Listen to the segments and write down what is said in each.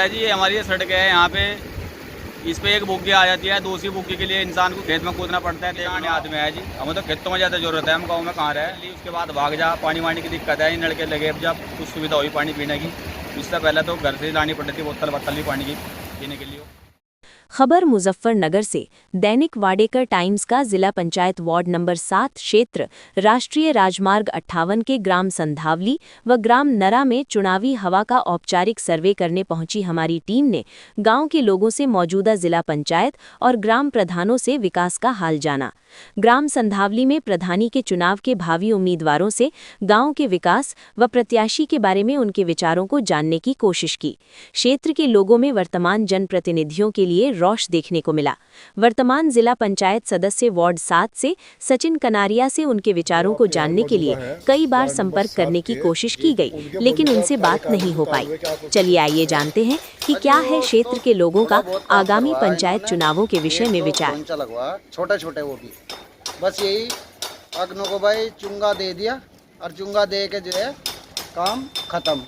है जी, ये हमारी ये सड़क है। यहाँ पे इस पे एक बुग्गी आ जाती है, दूसरी बुग्गी के लिए इंसान को खेत में कूदना पड़ता है। तेराने आदमी है जी, हमें तो खेतों में ज़्यादा जरूरत है, हम गाँव में कहाँ रहे। उसके बाद भाग जा, पानी वानी की दिक्कत है, नलके लगे, अब जब कुछ सुविधा हुई पानी पीने की। इससे पहले तो घर से लानी पड़ती थी बोतल भी पानी की पीने के लिए। खबर मुजफ्फरनगर से। दैनिक वाडेकर टाइम्स का जिला पंचायत वार्ड नंबर 7 क्षेत्र राष्ट्रीय राजमार्ग 58 के ग्राम संधावली व ग्राम नरा में चुनावी हवा का औपचारिक सर्वे करने पहुंची हमारी टीम ने गांव के लोगों से मौजूदा जिला पंचायत और ग्राम प्रधानों से विकास का हाल जाना। ग्राम संधावली में प्रधानी के चुनाव के भावी उम्मीदवारों से गांव के विकास व प्रत्याशी के बारे में उनके विचारों को जानने की कोशिश की। क्षेत्र के लोगों में वर्तमान जनप्रतिनिधियों के लिए रोष देखने को मिला। वर्तमान जिला पंचायत सदस्य वार्ड 7 से सचिन कनारिया से उनके विचारों को जानने के लिए कई बार संपर्क करने की कोशिश की गई, लेकिन उनसे बात नहीं हो पाई। चलिए आइए जानते हैं कि क्या है क्षेत्र के लोगों का आगामी पंचायत चुनावों के विषय में विचार। छोटे छोटे वो भी बस यही अग्नों को भाई चुंगा दे दिया और चुंगा दे के जो है काम खत्म।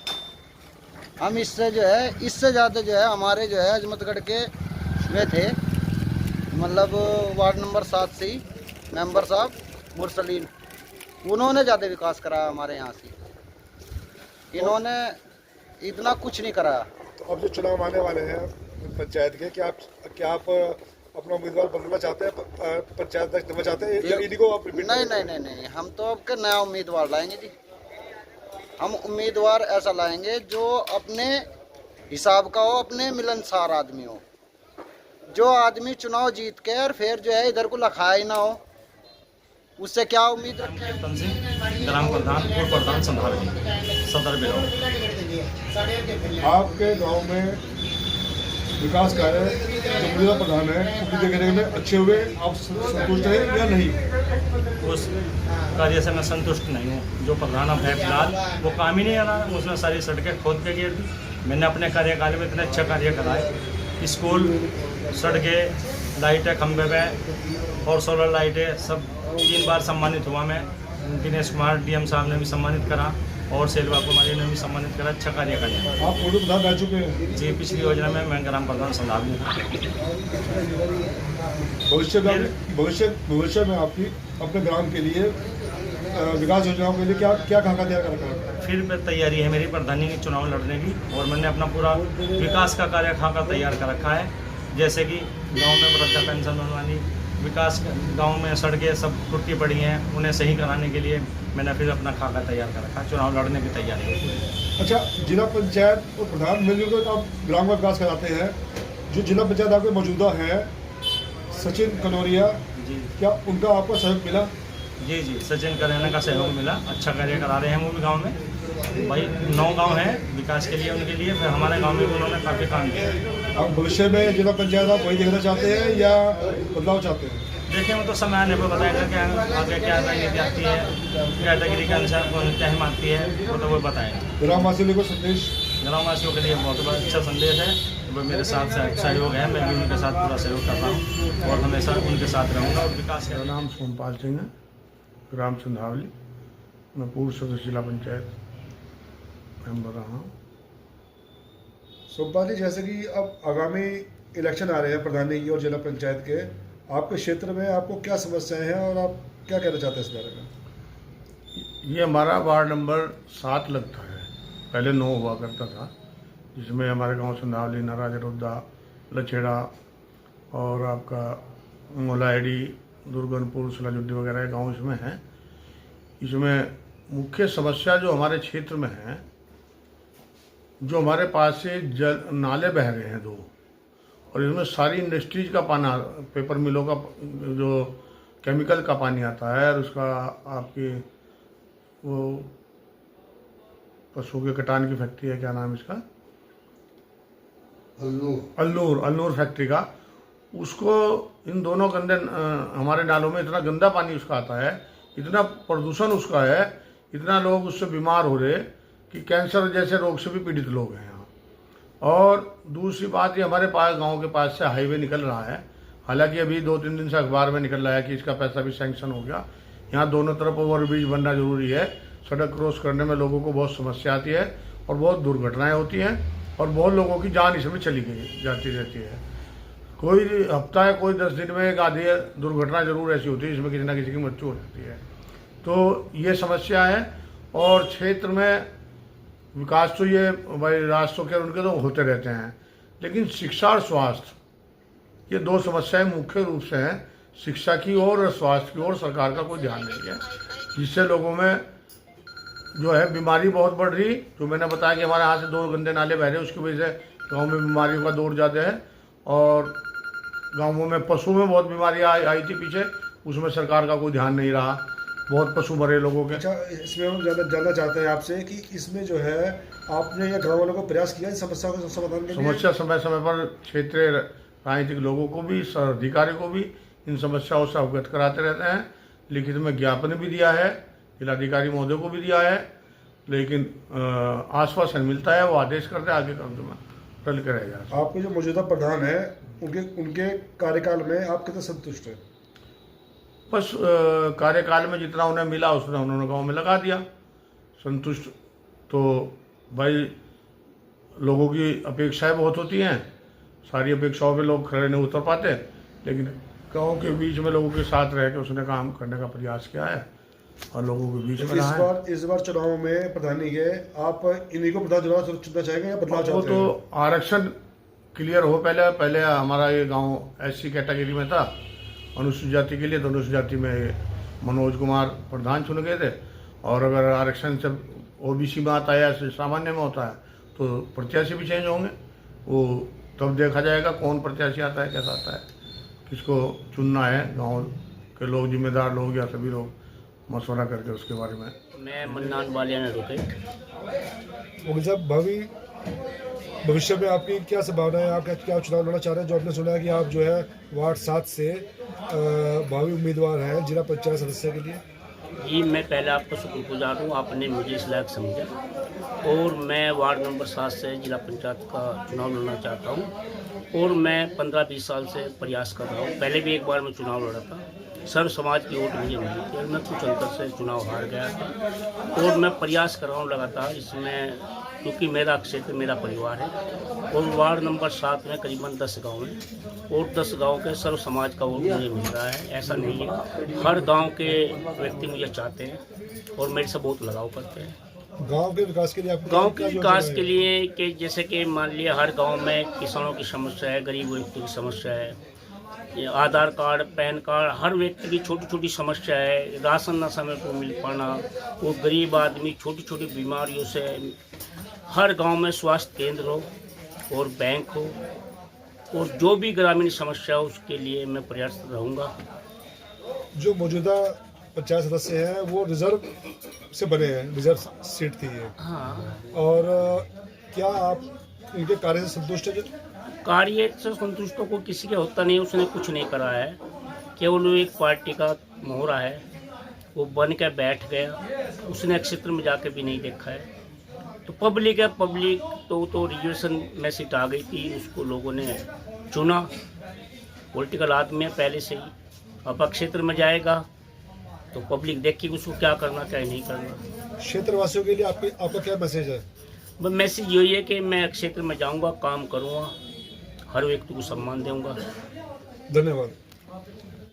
हम इससे जो है इससे ज़्यादा जो है हमारे जो है अजमतगढ़ के वे थे, मतलब वार्ड नंबर 7 से ही मेंबर साहब मुरसलीन, उन्होंने ज़्यादा विकास कराया हमारे यहाँ से। इन्होंने इतना कुछ नहीं कराया। तो अब जो चुनाव आने वाले हैं पंचायत के, क्या आप अपना उम्मीदवार बनना चाहते हैं, पंचायत अध्यक्ष बनना चाहते हैं या इन्हीं को आप रिपीट? नहीं, हम तो अब के नया उम्मीदवार लाएंगे जी। हम उम्मीदवार ऐसा लाएंगे जो अपने हिसाब का हो, अपने मिलनसार आदमी हो, जो आदमी चुनाव जीत के और फिर जो है इधर को लखाया ही ना हो। उससे क्या उम्मीद रखें? ग्राम प्रधान और प्रधान संभाल सदर बिलाव। आपके गांव में विकास कार्य जो मौजूदा प्रधान है उनकी देखने में अच्छे हुए, आप संतुष्ट हैं या नहीं? उस कार्य से मैं संतुष्ट नहीं हूँ। जो प्रधान अब है फिलहाल वो काम ही नहीं आ रहा। उसने सारी सड़कें खोद के गिर दी। मैंने अपने कार्यकाल में इतने अच्छा कार्य कराए, स्कूल, सड़कें, लाइटें खंभे पे और सोलर लाइटें सब 3 बार सम्मानित हुआ मैं। दिनेश कुमार डीएम साहब ने भी सम्मानित करा और सेलवा कुमारी ने भी सम्मानित करा। अच्छा कार्य कराया। आप पूर्व प्रधान रह चुके हैं जी, पिछली योजना में मैं ग्राम प्रधान संभाल था। भविष्य में आपकी अपने ग्राम के लिए विकास योजनाओं के लिए क्या क्या खाका तैयार कर रखा है? फिर तैयारी है मेरी प्रधानी की चुनाव लड़ने की, और मैंने अपना पूरा विकास का कार्य खाका तैयार कर रखा है। जैसे कि गांव में वृद्धा पेंशन बनवानी, विकास गांव में सड़कें सब टूटी पड़ी हैं, उन्हें सही कराने के लिए मैंने फिर अपना खाका तैयार कर रखा है। चुनाव लड़ने की तैयारी है। अच्छा, जिला पंचायत और प्रधान मिलकर तो आप ग्राम का विकास कराते हैं। जो जिला पंचायत आपके मौजूदा है सचिन कनौरिया जी, क्या उनका आपको सहयोग मिला? जी, सचिन करेना का सहयोग मिला। अच्छा कार्य करा रहे हैं वो भी गाँव में। भाई 9 गांव हैं विकास के लिए, उनके लिए फिर हमारे गांव में भी उन्होंने काफ़ी काम किया। आप भविष्य में जिला पंचायत आप वही देखना चाहते हैं या बदलाव चाहते हैं? देखें वो तो समय आने पर बताएगा क्या आगे क्या रणनीति आती है, कैटेगरी के अनुसार कौन क्या हिमाती है, वो तो वो बताएंगे। ग्रामवासियों को संदेश? ग्रामवासियों के लिए बहुत अच्छा संदेश है। वो मेरे साथ सहयोग है, मैं भी उनके साथ पूरा सहयोग कर रहा हूँ और हमेशा उनके साथ रहूँगा और विकास। मेरा नाम सोमपाल सिंह है, ग्राम संधावली। मैं पूर्व सदस्य जिला पंचायत मेंबर रहा हूँ। सोमपाल जी, जैसे कि अब आगामी इलेक्शन आ रहे हैं प्रधानी की और जिला पंचायत के, आपके क्षेत्र में आपको क्या समस्याएं हैं और आप क्या कहना चाहते हैं इस बारे में? ये हमारा वार्ड नंबर 7 लगता है, पहले 9 हुआ करता था, जिसमें हमारे गांव संधावली, नरा, जरोदा, लछेड़ा और आपका मोलायडी, दुर्गनपुर, सलाजुद्दी वगैरह गांव इसमें हैं। इसमें मुख्य समस्या जो हमारे क्षेत्र में है, जो हमारे पास से नाले बह रहे हैं 2, और इसमें सारी इंडस्ट्रीज का पानी, पेपर मिलों का जो केमिकल का पानी आता है, और उसका आपकी वो पशु के कटान की फैक्ट्री है, क्या नाम इसका, अल्नूर फैक्ट्री का, उसको इन दोनों गंदे हमारे नालों में इतना गंदा पानी उसका आता है, इतना प्रदूषण उसका है, इतना लोग उससे बीमार हो रहे कि कैंसर जैसे रोग से भी पीड़ित लोग हैं यहाँ। और दूसरी बात, ये हमारे पास गांव के पास से हाईवे निकल रहा है, हालांकि अभी 2-3 दिन से अखबार में निकल रहा है कि इसका पैसा भी सैंक्शन हो गया। यहाँ दोनों तरफ ओवरब्रिज बनना जरूरी है। सड़क क्रॉस करने में लोगों को बहुत समस्या आती है और बहुत दुर्घटनाएं होती हैं। और बहुत लोगों की जान इसमें चली गई जाती रहती है। कोई हफ्ता है, कोई 10 दिन में एक आधी दुर्घटना जरूर ऐसी होती है जिसमें किसी ना किसी की मृत्यु हो जाती है। तो ये समस्या है। और क्षेत्र में विकास तो ये भाई राष्ट्रों के उनके तो होते रहते हैं, लेकिन शिक्षा और स्वास्थ्य ये दो समस्याएं मुख्य रूप से हैं। शिक्षा की ओर और स्वास्थ्य की ओर सरकार का कोई ध्यान नहीं है, जिससे लोगों में जो है बीमारी बहुत बढ़ रही। जो मैंने बताया कि हमारे यहाँ से 2 गंदे नाले बह रहे हैं, उसकी वजह से गाँव में बीमारियों का दौर ज़्यादा है। और गाँवों में पशु में बहुत बीमारियाँ आई थी पीछे, उसमें सरकार का कोई ध्यान नहीं रहा, बहुत पशु मरे लोगों के। अच्छा, इसमें हम जानना चाहते हैं आपसे कि इसमें जो है आपने या गाँव वालों को प्रयास किया इन समस्याओं के समाधान के लिए? समस्या समय समय पर क्षेत्रीय राजनीतिक लोगों को भी, अधिकारी को भी इन समस्याओं से अवगत कराते रहते हैं। लिखित में ज्ञापन भी दिया है, जिलाधिकारी महोदय को भी दिया है, लेकिन आश्वासन मिलता है, वो आदेश करते हैं आगे काम में टल के रह जाए। आपके जो मौजूदा प्रधान है उनके कार्यकाल में आप कितने संतुष्ट हैं? बस कार्यकाल में जितना उन्हें मिला उसने उन्होंने गाँव में लगा दिया। संतुष्ट तो भाई लोगों की अपेक्षाएं बहुत होती हैं, सारी अपेक्षाओं पे लोग खड़े नहीं उतर पाते, लेकिन गाँव के बीच में लोगों के साथ रह के उसने काम करने का प्रयास किया है और लोगों के बीच में रहा है। इस बार चुनाव में प्रधानी के आप इन्हीं को प्रधान चुनना चाहेंगे या बदलाव चाहते हैं? वो तो आरक्षण क्लियर हो। पहले हमारा ये गांव SC कैटेगरी में था, अनुसूचित जाति के लिए, तो अनुसूचित जाति में मनोज कुमार प्रधान चुने गए थे। और अगर आरक्षण से OBC में आता है या सामान्य में होता है तो प्रत्याशी भी चेंज होंगे। वो तब देखा जाएगा कौन प्रत्याशी आता है, कैसा आता है, किसको चुनना है। गाँव के लोग, जिम्मेदार लोग या सभी लोग मशवरा करके उसके बारे में। मैं मन्नान वालिया ने रुके। मुझे साहब भविष्य में आपकी क्या संभावना है? आप क्या चुनाव लड़ना चाह रहे हैं? जो आपने सुना है कि आप जो है वार्ड 7 से भावी उम्मीदवार हैं जिला पंचायत सदस्य के लिए। जी, मैं पहले आपको शुक्रगुजार हूँ, आपने मुझे इस लायक समझा। और मैं वार्ड नंबर 7 से जिला पंचायत का चुनाव लड़ना चाहता हूँ। और मैं 15-20 साल से प्रयास कर रहा हूँ। पहले भी एक बार मैं चुनाव लड़ा था, सर्व समाज की वोट मुझे मिली थी और मैं कुछ अंतर से चुनाव हार गया था। और मैं प्रयास कर रहा हूँ लगातार इसमें, क्योंकि मेरा क्षेत्र मेरा परिवार है। और वार्ड नंबर 7 में करीबन 10 गांव हैं और 10 गांव के सर्व समाज का वोट मुझे मिल रहा है। ऐसा नहीं है, हर गांव के व्यक्ति मुझे चाहते हैं और मेरे से बहुत लगाव करते हैं। गांव के विकास के लिए आप गांव के विकास के लिए कि जैसे कि मान लिया हर गांव में किसानों की समस्या है, गरीब व्यक्ति की समस्या है, ये आधार कार्ड, पैन कार्ड, हर व्यक्ति की छोटी छोटी समस्या है, राशन न समय पर मिल पाना, वो गरीब आदमी छोटी छोटी बीमारियों से, हर गांव में स्वास्थ्य केंद्र हो और बैंक हो, और जो भी ग्रामीण समस्या हो उसके लिए मैं प्रयासरत रहूँगा। जो मौजूदा पंचायत सदस्य हैं वो रिजर्व से बने हैं, रिजर्व सीट थी ये। हाँ, और क्या आप इनके कार्य से संतुष्ट हैं? कार्य से संतुष्ट को किसी के होता नहीं, उसने कुछ नहीं करा है, केवल वो एक पार्टी का मोहरा है, वो बन के बैठ गया, उसने क्षेत्र में जाके भी नहीं देखा है। तो पब्लिक है, पब्लिक तो रिजर्वेशन में सीट आ गई थी, उसको लोगों ने चुना। पॉलिटिकल आदमी है पहले से ही, अब क्षेत्र में जाएगा तो पब्लिक देखेगी उसको क्या करना क्या नहीं करना। क्षेत्रवासियों के लिए आपका क्या मैसेज है? बस मैसेज यही है कि मैं क्षेत्र में जाऊंगा, काम करूंगा, हर व्यक्ति को सम्मान दूंगा। धन्यवाद।